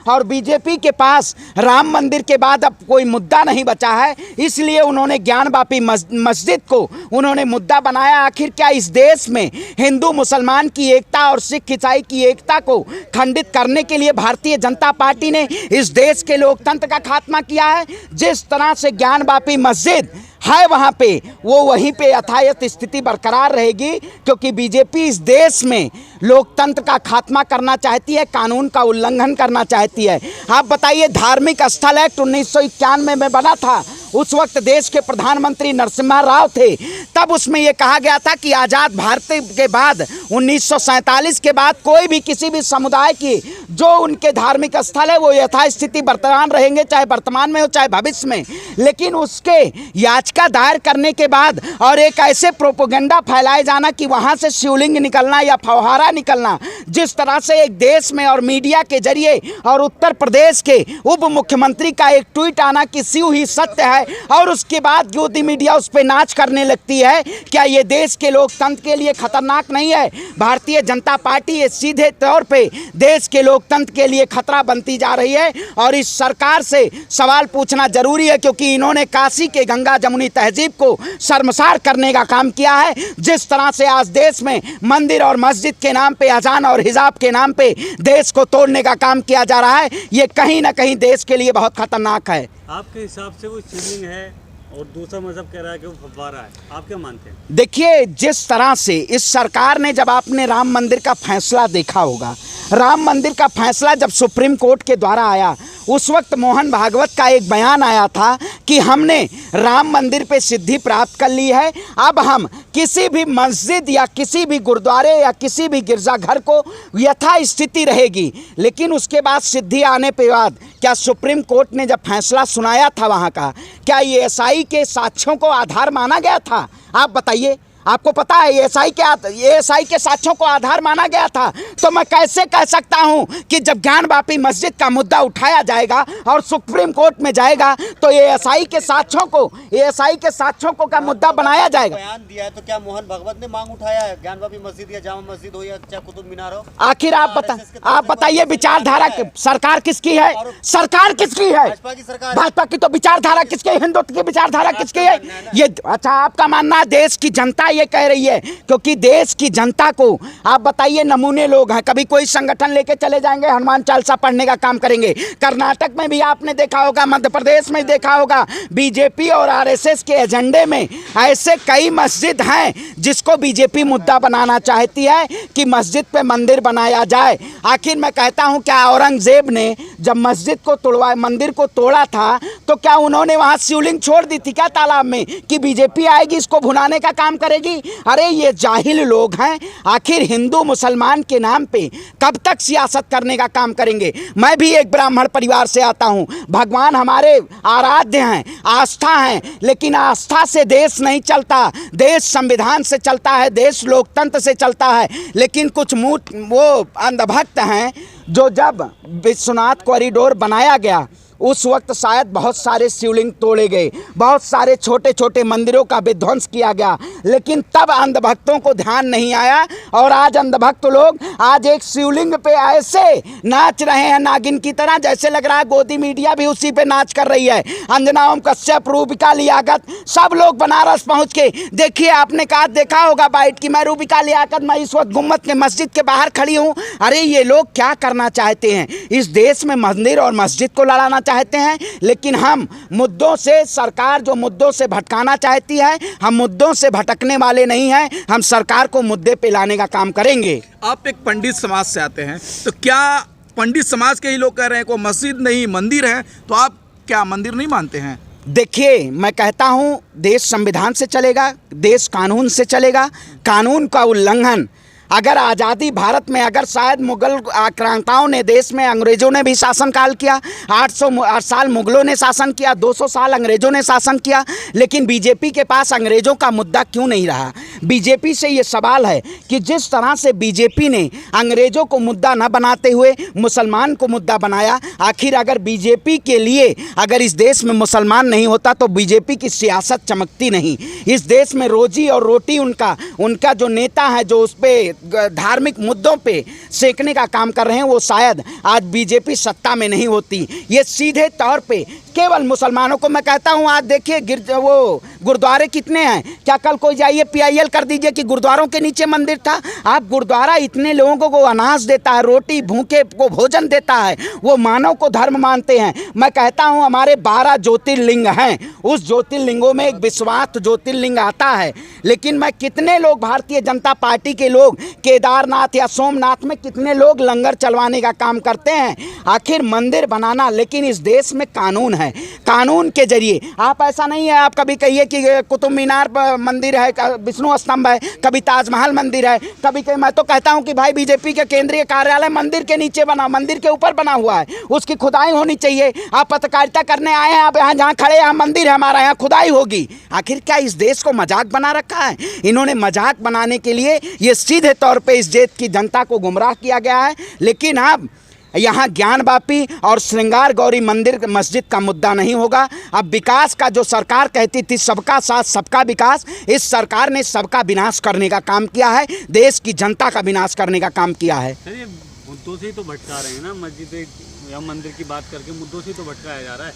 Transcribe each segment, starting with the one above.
और बीजेपी के पास राम मंदिर के बाद अब कोई मुद्दा नहीं बचा है, इसलिए उन्होंने ज्ञानवापी मस्जिद को उन्होंने मुद्दा बनाया। आखिर क्या इस देश में हिंदू मुसलमान की एकता और सिख ईसाई की एकता को खंडित करने के लिए भारतीय जनता पार्टी ने इस देश के लोकतंत्र का खात्मा किया है? जिस तरह से ज्ञानवापी मस्जिद है वहाँ पे वो वहीं पे यथायथ स्थिति बरकरार रहेगी, क्योंकि बीजेपी इस देश में लोकतंत्र का खात्मा करना चाहती है, कानून का उल्लंघन करना चाहती है। आप बताइए, धार्मिक स्थल एक्ट 1991 में बना था, उस वक्त देश के प्रधानमंत्री नरसिम्हा राव थे। तब उसमें यह कहा गया था कि आज़ाद भारत के बाद 1947 के बाद कोई भी किसी भी समुदाय की जो उनके धार्मिक स्थल है वो यथास्थिति बरकरार रहेंगे, चाहे वर्तमान में हो चाहे भविष्य में। लेकिन उसके याचिका दायर करने के बाद और एक ऐसे प्रोपेगेंडा फैलाए जाना कि वहाँ से शिवलिंग निकलना या फव्वारा निकलना, जिस तरह से एक देश में और मीडिया के जरिए और उत्तर प्रदेश के उप मुख्यमंत्री का एक ट्वीट आना कि शिव ही सत्य है, और उसके बाद गोदी मीडिया उस पर नाच करने लगती है, क्या ये देश के लोकतंत्र के लिए खतरनाक नहीं है? भारतीय जनता पार्टी ये सीधे तौर पे देश के लोकतंत्र के लिए खतरा बनती जा रही है। और इस सरकार से सवाल पूछना जरूरी है, क्योंकि इन्होंने काशी के गंगा जमुनी तहजीब को शर्मसार करने का काम किया है। जिस तरह से आज देश में मंदिर और मस्जिद के नाम पे, अजान और हिजाब के नाम पे देश को तोड़ने का काम किया जा रहा है, ये कहीं ना कहीं देश के लिए बहुत खतरनाक है। आपके हिसाब से वो शिवलिंग है और दूसरा मजहब कह रहा है कि वो फव्वारा है, आप क्या मानते हैं? देखिए, जिस तरह से इस सरकार ने, जब आपने राम मंदिर का फैसला देखा होगा, राम मंदिर का फैसला जब सुप्रीम कोर्ट के द्वारा आया, उस वक्त मोहन भागवत का एक बयान आया था कि हमने राम मंदिर पे सिद्धि प्राप्त कर ली है, अब हम किसी भी मस्जिद या किसी भी गुरुद्वारे या किसी भी गिरजाघर को यथा स्थिति रहेगी। लेकिन उसके बाद सिद्धि आने के बाद क्या सुप्रीम कोर्ट ने जब फैसला सुनाया था वहाँ का, क्या ये एएसआई के साक्ष्यों को आधार माना गया था? आप बताइए, आपको पता है एएसआई के साक्ष्यों को आधार माना गया था? तो मैं कैसे कह सकता हूं कि जब ज्ञानवापी मस्जिद का मुद्दा उठाया जाएगा और सुप्रीम कोर्ट में जाएगा तो एएसआई के साक्ष्यों को का मुद्दा बनाया जाएगा? बयान दिया है तो क्या मोहन भागवत ने मांग उठाया है? ज्ञानवापी मस्जिद या जामा मस्जिद हो या चाहे कुतुब मीनार हो, आखिर आप बताइए, विचारधारा सरकार किसकी है? सरकार किसकी है? भाजपा की। तो विचारधारा किसकी है? हिंदुत्व की विचारधारा किसकी है? ये अच्छा, आपका मानना देश की जनता ये कह रही है, क्योंकि देश की जनता को आप बताइए, नमूने लोग हैं, कभी कोई संगठन लेके चले जाएंगे, हनुमान चालीसा पढ़ने का काम करेंगे। कर्नाटक में भी आपने देखा होगा, मध्य प्रदेश में देखा होगा, बीजेपी और आरएसएस के एजेंडे में ऐसे कई मस्जिद हैं जिसको बीजेपी मुद्दा बनाना चाहती है कि मस्जिद पे मंदिर बनाया जाए। आखिर मैं कहता हूं, क्या औरंगजेब ने जब मस्जिद को तोड़वा, मंदिर को तोड़ा था, तो क्या उन्होंने वहां शिवलिंग छोड़ दी थी क्या तालाब में कि बीजेपी आएगी इसको भुनाने का काम करेगी? अरे ये जाहिल लोग हैं। आखिर हिंदू मुसलमान के नाम पे कब तक सियासत करने का काम करेंगे? मैं भी एक ब्राह्मण परिवार से आता हूं, भगवान हमारे आराध्य हैं, आस्था है, लेकिन आस्था से देश नहीं चलता, देश संविधान से चलता है, देश लोकतंत्र से चलता है। लेकिन कुछ वो अंधभक्त हैं जो जब विश्वनाथ कॉरिडोर बनाया गया उस वक्त शायद बहुत सारे शिवलिंग तोड़े गए, बहुत सारे छोटे छोटे मंदिरों का विध्वंस किया गया, लेकिन तब अंधभक्तों को ध्यान नहीं आया। और आज अंधभक्त लोग आज एक शिवलिंग पे ऐसे नाच रहे हैं नागिन की तरह, जैसे लग रहा है गोदी मीडिया भी उसी पे नाच कर रही है। अंजना ओम कश्यप, रूबिका लियाकत, सब लोग बनारस पहुंच के देखिए, आपने कहा देखा होगा बाइट की मैं रूबिका लियाकत, मैं इस वक्त गुम्मत के मस्जिद के बाहर खड़ी हूँ। अरे ये लोग क्या करना चाहते हैं? इस देश में मंदिर और मस्जिद को लड़ाना चाहते हैं, लेकिन हम मुद्दों से, सरकार जो मुद्दों से भटकाना चाहती है, हम मुद्दों से भटकने वाले नहीं हैं, हम सरकार को मुद्दे पे लाने का काम करेंगे। आप एक पंडित समाज से आते हैं, तो क्या पंडित समाज के ही लोग कह रहे हैं को मस्जिद नहीं मंदिर है, तो आप क्या मंदिर नहीं मानते हैं? देखिए, मैं कहता हूं देश संविधान से चलेगा, देश कानून से चलेगा। कानून का उल्लंघन, अगर आज़ादी भारत में, अगर शायद मुगल आक्रांताओं ने देश में, अंग्रेज़ों ने भी शासनकाल किया, 800 साल मुगलों ने शासन किया, 200 साल अंग्रेज़ों ने शासन किया, लेकिन बीजेपी के पास अंग्रेज़ों का मुद्दा क्यों नहीं रहा? बीजेपी से ये सवाल है कि जिस तरह से बीजेपी ने अंग्रेज़ों को मुद्दा न बनाते हुए मुसलमान को मुद्दा बनाया, आखिर अगर बीजेपी के लिए अगर इस देश में मुसलमान नहीं होता तो बीजेपी की सियासत चमकती नहीं। इस देश में रोजी और रोटी उनका जो नेता है, जो उस पर धार्मिक मुद्दों पे सेकने का काम कर रहे हैं, वो शायद आज बीजेपी सत्ता में नहीं होती। ये सीधे तौर पे केवल मुसलमानों को मैं कहता हूँ, आज देखिए वो गुरुद्वारे कितने हैं, क्या कल कोई जाइए PIL कर दीजिए कि गुरुद्वारों के नीचे मंदिर था। आप गुरुद्वारा इतने लोगों को अनाज देता है, रोटी भूखे को भोजन देता है, वो मानव को धर्म मानते हैं। मैं कहता हूँ हमारे 12 ज्योतिर्लिंग हैं, उस ज्योतिर्लिंगों में एक विश्वास ज्योतिर्लिंग आता है, लेकिन मैं कितने लोग भारतीय जनता पार्टी के लोग केदारनाथ या सोमनाथ में कितने लोग लंगर चलवाने का काम करते हैं। आखिर मंदिर बनाना, लेकिन इस देश में कानून है, कानून के जरिए आप ऐसा नहीं है आप कभी कहिए कि कुतुब मीनार मंदिर है, विष्णु स्तंभ है, कभी ताजमहल मंदिर है, कभी कहीं मैं तो कहता हूं कि भाई बीजेपी के केंद्रीय कार्यालय मंदिर के नीचे बना, मंदिर के ऊपर बना हुआ है, उसकी खुदाई होनी चाहिए। आप पत्रकारिता करने आए हैं, आप यहाँ जहाँ खड़े यहाँ मंदिर है हमारा, यहाँ खुदाई होगी। आखिर क्या इस देश को मजाक बना रखा है? इन्होंने मजाक बनाने के लिए ये सीधे तौर पर इस देश की जनता को गुमराह किया गया है। लेकिन अब यहाँ ज्ञानवापी और श्रृंगार गौरी मंदिर मस्जिद का मुद्दा नहीं होगा। अब विकास का जो सरकार कहती थी सबका साथ सबका विकास, इस सरकार ने सबका विनाश करने का काम किया है, देश की जनता का विनाश करने का काम किया है। सर ये मुद्दों से ही तो भटका रहे हैं ना, मस्जिद या मंदिर की बात करके मुद्दों से तो भटकाया जा रहा है।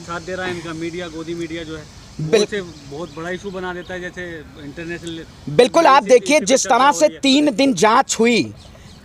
साथ दे रहा है इनका मीडिया, गोदी मीडिया जो है बहुत बड़ा इशू बना देता है, जैसे इंटरनेशनल। बिल्कुल, आप देखिए जिस तरह से 3 दिन जाँच हुई,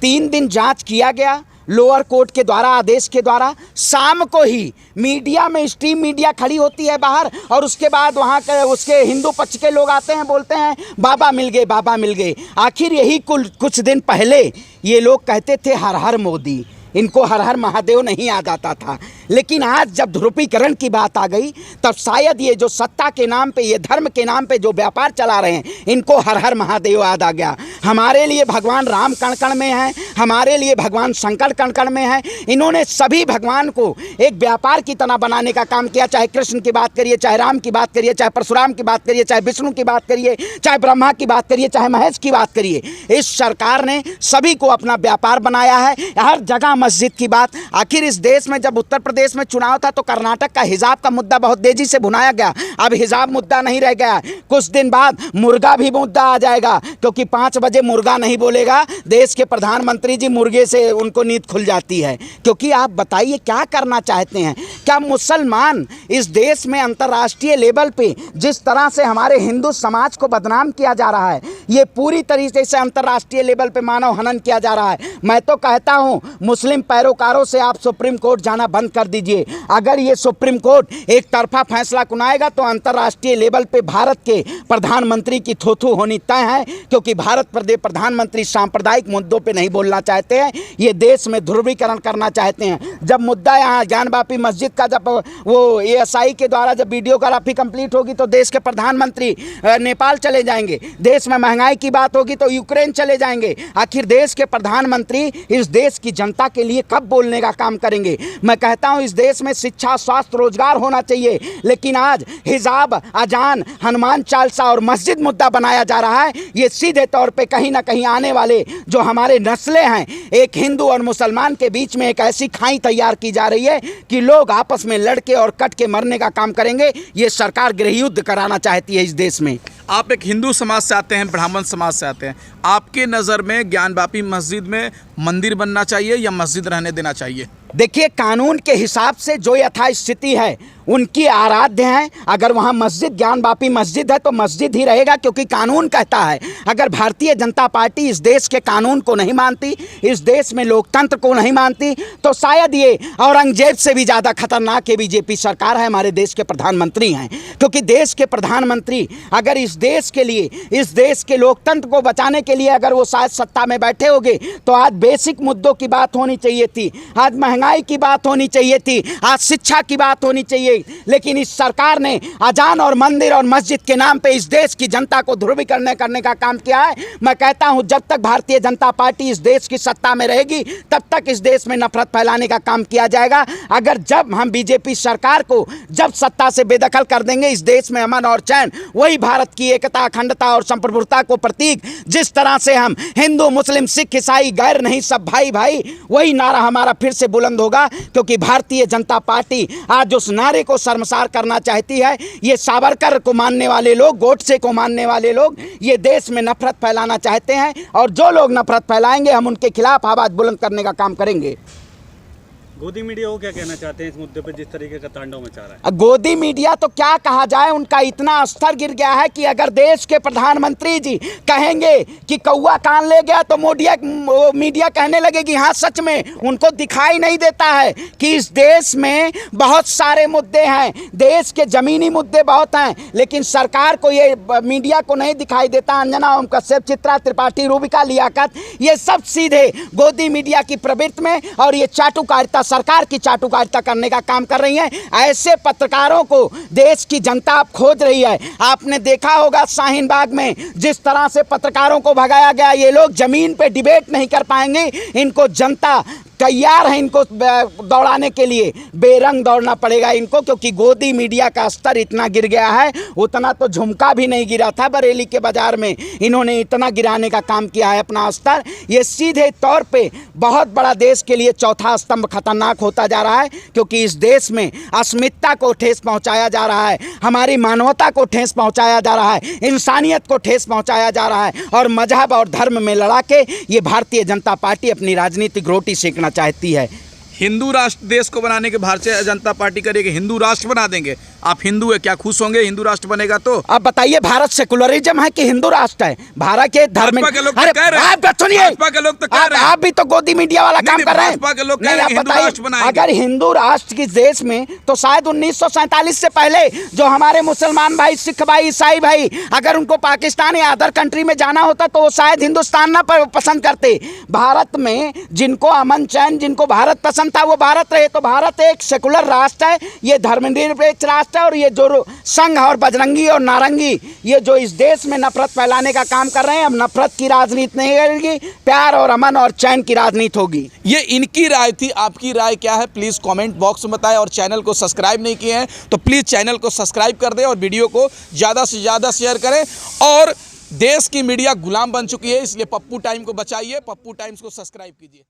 3 दिन जाँच किया गया लोअर कोर्ट के द्वारा, आदेश के द्वारा, शाम को ही मीडिया में स्ट्रीम मीडिया खड़ी होती है बाहर, और उसके बाद वहाँ के उसके हिंदू पक्ष के लोग आते हैं, बोलते हैं बाबा मिल गए, बाबा मिल गए। आखिर यही कुछ दिन पहले ये लोग कहते थे हर हर मोदी, इनको हर हर महादेव नहीं याद आता था। लेकिन आज जब ध्रुवीकरण की बात आ गई, तब शायद ये जो सत्ता के नाम पे, ये धर्म के नाम पे जो व्यापार चला रहे हैं, इनको हर हर महादेव याद आ गया। हमारे लिए भगवान राम कण कण में हैं, हमारे लिए भगवान शंकर कण कण में हैं। इन्होंने सभी भगवान को एक व्यापार की तरह बनाने का काम किया। चाहे कृष्ण की बात करिए, चाहे राम की बात करिए, चाहे परशुराम की बात करिए, चाहे विष्णु की बात करिए, चाहे ब्रह्मा की बात करिए, चाहे महेश की बात करिए, इस सरकार ने सभी को अपना व्यापार बनाया है। हर जगह मस्जिद की बात। आखिर इस देश में जब उत्तर प्रदेश में चुनाव था तो कर्नाटक का हिजाब का मुद्दा बहुत तेजी से भुनाया गया। अब हिजाब मुद्दा नहीं रह गया, कुछ दिन बाद मुर्गा भी मुद्दा आ जाएगा, क्योंकि 5 बजे मुर्गा नहीं बोलेगा देश के प्रधानमंत्री जी, मुर्गे से उनको नींद खुल जाती है। क्योंकि आप बताइए क्या करना चाहते हैं? क्या मुसलमान इस देश में अंतर्राष्ट्रीय लेवल पे जिस तरह से हमारे हिंदू समाज को बदनाम किया जा रहा है, ये पूरी तरीके से अंतर्राष्ट्रीय लेवल पे मानव हनन किया जा रहा है। मैं तो कहता हूं मुस्लिम पैरोकारों से आप सुप्रीम कोर्ट जाना बंद कर दीजिए। अगर ये सुप्रीम कोर्ट एक तरफा फैसला सुनाएगा तो अंतर्राष्ट्रीय लेवल पे भारत के प्रधानमंत्री की थोथू होनी तय है, क्योंकि भारत प्रदेश प्रधानमंत्री सांप्रदायिक मुद्दों पे नहीं बोलना चाहते हैं, ये देश में ध्रुवीकरण करना चाहते हैं। जब मुद्दा यहाँ ज्ञानवापी मस्जिद का जब वो ASI के द्वारा जब वीडियोग्राफी कंप्लीट होगी तो देश के प्रधानमंत्री नेपाल चले जाएंगे, देश में महंगाई की बात होगी तो यूक्रेन चले जाएंगे। आखिर देश के प्रधानमंत्री इस देश की जनता के लिए कब बोलने का काम करेंगे? मैं कहता हूं इस देश में शिक्षा, स्वास्थ्य, रोजगार होना चाहिए, लेकिन आज हिजाब, अजान, हनुमान चालीसा और मस्जिद मुद्दा बनाया जा रहा है। ये सीधे तौर पे कहीं ना कहीं आने वाले जो हमारे नस्लें हैं, एक हिंदू और मुसलमान के बीच में एक ऐसी खाई तैयार की जा रही है कि लोग आपस में लड़के और कट के मरने का काम करेंगे। ये सरकार गृह युद्ध कराना चाहती है इस देश में। आप एक हिंदू समाज से आते हैं, ब्राह्मण समाज से आते हैं, आपके नज़र में ज्ञानवापी मस्जिद में मंदिर बनना चाहिए या मस्जिद रहने देना चाहिए? देखिए, कानून के हिसाब से जो यथास्थिति है उनकी आराध्य है। अगर वहाँ मस्जिद ज्ञानवापी मस्जिद है तो मस्जिद ही रहेगा, क्योंकि कानून कहता है। अगर भारतीय जनता पार्टी इस देश के कानून को नहीं मानती, इस देश में लोकतंत्र को नहीं मानती, तो शायद ये औरंगजेब से भी ज़्यादा खतरनाक ये बीजेपी सरकार है, हमारे देश के प्रधानमंत्री हैं। क्योंकि देश के प्रधानमंत्री अगर इस देश के लिए, इस देश के लोकतंत्र को बचाने के लिए अगर वो शायद सत्ता में बैठे होंगे तो आज बेसिक मुद्दों की बात होनी चाहिए थी, आज महंगाई की बात होनी चाहिए थी, आज शिक्षा की बात होनी चाहिए। लेकिन इस सरकार ने अजान और मंदिर और मस्जिद के नाम पे इस देश की जनता को ध्रुवीकरण करने का काम किया है। मैं कहता हूं जब तक भारतीय जनता पार्टी इस देश की सत्ता में रहेगी तब तक इस देश में नफरत फैलाने का काम किया जाएगा। अगर जब हम बीजेपी सरकार को जब सत्ता से बेदखल कर देंगे, इस देश में अमन और चैन, वही भारत की एकता, अखंडता और संप्रभुता को प्रतीक, जिस तरह से हम हिंदू, मुस्लिम, सिख, ईसाई, गैर नहीं सब भाई भाई, वही नारा हमारा फिर से बुलंद बुलंद होगा, क्योंकि भारतीय जनता पार्टी आज उस नारे को शर्मसार करना चाहती है। ये सावरकर को मानने वाले लोग, गोडसे को मानने वाले लोग ये देश में नफरत फैलाना चाहते हैं, और जो लोग नफरत फैलाएंगे हम उनके खिलाफ आवाज़ बुलंद करने का काम करेंगे। गोदी मीडिया को क्या कहना चाहते हैं इस मुद्दे पर जिस तरीके का तांडव मचा रहा है? गोदी मीडिया तो क्या कहा जाए, उनका इतना स्तर गिर गया है कि अगर देश के प्रधानमंत्री जी कहेंगे कि कौवा कान ले गया तो मीडिया कहने लगेगी हाँ सच में। उनको दिखाई नहीं देता है कि इस देश में बहुत सारे मुद्दे हैं, देश के ज़मीनी मुद्दे बहुत हैं, लेकिन सरकार को ये मीडिया को नहीं दिखाई देता। अंजना ओम कश्यप, चित्रा त्रिपाठी, रूबिका लियाकत, ये सब सीधे गोदी मीडिया की प्रवृत्ति में और ये चाटुकारिता, सरकार की चाटुकारिता करने का काम कर रही हैं। ऐसे पत्रकारों को देश की जनता अब खोज रही है। आपने देखा होगा शाहीन बाग में जिस तरह से पत्रकारों को भगाया गया, ये लोग जमीन पे डिबेट नहीं कर पाएंगे, इनको जनता तैयार है इनको दौड़ाने के लिए, बेरंग दौड़ना पड़ेगा इनको, क्योंकि गोदी मीडिया का स्तर इतना गिर गया है, उतना तो झुमका भी नहीं गिरा था बरेली के बाजार में, इन्होंने इतना गिराने का काम किया है अपना स्तर। ये सीधे तौर पे बहुत बड़ा देश के लिए चौथा स्तंभ खतरनाक होता जा रहा है, क्योंकि इस देश में अस्मिता को ठेस पहुँचाया जा रहा है, हमारी मानवता को ठेस पहुँचाया जा रहा है, इंसानियत को ठेस पहुँचाया जा रहा है, और मजहब और धर्म में लड़ा के ये भारतीय जनता पार्टी अपनी राजनीतिक रोटी सेकना चाहती है। हिंदू राष्ट्र देश को बनाने के भारतीय जनता पार्टी करेगी, हिंदू राष्ट्र बना देंगे। आप हिंदू है, क्या खुश होंगे हिंदू राष्ट्र बनेगा तो? अब बताइए, भारत सेकुलरिज्म है कि हिंदू राष्ट्र है? भारत के धर्म भाजपा के लोग तो कह रहे हैं, भाजपा के लोग तो कह रहे हैं, आप भी तो गोदी मीडिया वाला काम कर रहे हैं। भाजपा के लोग कह रहे हैं हिंदू राष्ट्र बनाएंगे। अगर हिंदू राष्ट्र की देश में तो शायद 1947 से पहले जो हमारे मुसलमान भाई, सिख भाई, ईसाई भाई, अगर उनको पाकिस्तान या अदर कंट्री में जाना होता तो वो शायद हिंदुस्तान ना पसंद करते। भारत में जिनको अमन चैन, जिनको भारत पसंद था वो भारत रहे। तो भारत एक सेकुलर राष्ट्र है, ये धर्मनिरपेक्ष राष्ट्र है, और ये जो संघ और बजरंगी और नारंगी ये जो इस देश में नफरत फैलाने का काम कर रहे हैं, अब नफरत की राजनीति नहीं रहेगी, प्यार और अमन और चैन की राजनीति होगी। ये इनकी राय थी, आपकी राय क्या है प्लीज़ कमेंट बॉक्स में बताएं। और चैनल को सब्सक्राइब नहीं किए हैं तो प्लीज़ चैनल को सब्सक्राइब कर दें और वीडियो को ज़्यादा से ज़्यादा शेयर करें। और देश की मीडिया गुलाम बन चुकी है, इसलिए पप्पू टाइम को बचाइए, पप्पू टाइम्स को सब्सक्राइब कीजिए।